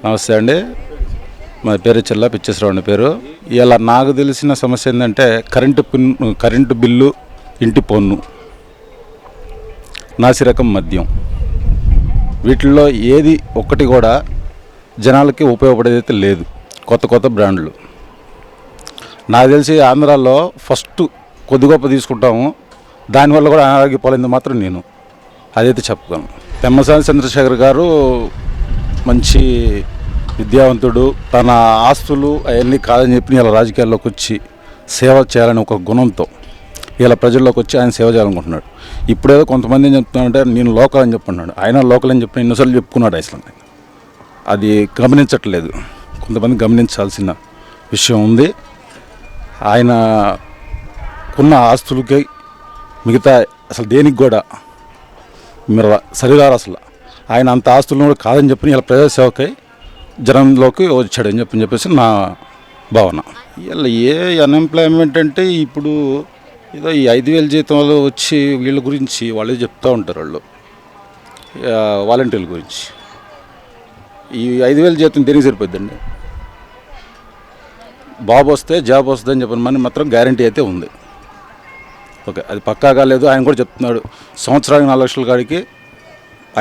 నమస్తే అండి. మా పేరు చిల్లా పిచ్చేశ్వరరావు అండి పేరు. ఇలా నాకు తెలిసిన సమస్య ఏంటంటే కరెంటు బిల్లు, ఇంటి పన్ను, నాసిరకం మద్యం, వీటిల్లో ఏది ఒక్కటి కూడా జనాలకి ఉపయోగపడేదైతే లేదు. కొత్త బ్రాండ్లు నాకు తెలిసి ఆంధ్రాలో ఫస్ట్ కొద్ది గొప్ప తీసుకుంటాము, దానివల్ల కూడా అనారోగ్య పాలైంది మాత్రం నేను అదైతే చెప్పగలను. పెమ్మసాని చంద్రశేఖర్ గారు మంచి విద్యావంతుడు, తన ఆస్తులు అవన్నీ కాదని చెప్పి ఇలా రాజకీయాల్లోకి వచ్చి సేవ చేయాలని ఒక గుణంతో ఇలా ప్రజల్లోకి వచ్చి ఆయన సేవ చేయాలనుకుంటున్నాడు. ఇప్పుడేదో కొంతమంది ఏం చెప్తున్నాడంటే నేను లోకల్ అని చెప్పుకున్నాడు. ఆయన లోకల్ అని చెప్పి ఎన్నోసార్లు చెప్పుకున్నాడు. అసలు అది గమనించట్లేదు. కొంతమంది గమనించాల్సిన విషయం ఉంది. ఆయన ఉన్న ఆస్తులకి మిగతా అసలు దేనికి కూడా మీరు సరిగారు. అసలు ఆయన అంత ఆస్తులను కూడా కాదని చెప్పి ఇలా ప్రజాసేవకై జనంలోకి వచ్చాడని చెప్పేసి నా భావన. ఇలా ఏ అన్ఎంప్లాయ్మెంట్ అంటే ఇప్పుడు ఏదో ఈ 5,000 జీతంలో వచ్చి వీళ్ళ గురించి వాళ్ళే చెప్తూ ఉంటారు. వాళ్ళు వాలంటీర్ల గురించి ఈ 5,000 జీతం దేనికి సరిపోద్దండి? బాబు వస్తే జాబ్ వస్తుంది అని చెప్పిన మన మాత్రం గ్యారంటీ అయితే ఉంది. ఓకే, అది పక్కాగా లేదు. ఆయన కూడా చెప్తున్నాడు సంవత్సరానికి 4 లక్షల కాడికి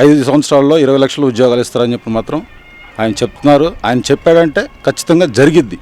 5 సంవత్సరాల్లో 20 లక్షల ఉద్యోగాలు ఇస్తారని చెప్పి మాత్రం ఆయన చెప్తున్నారు. ఆయన చెప్పాడంటే ఖచ్చితంగా జరిగిద్ది.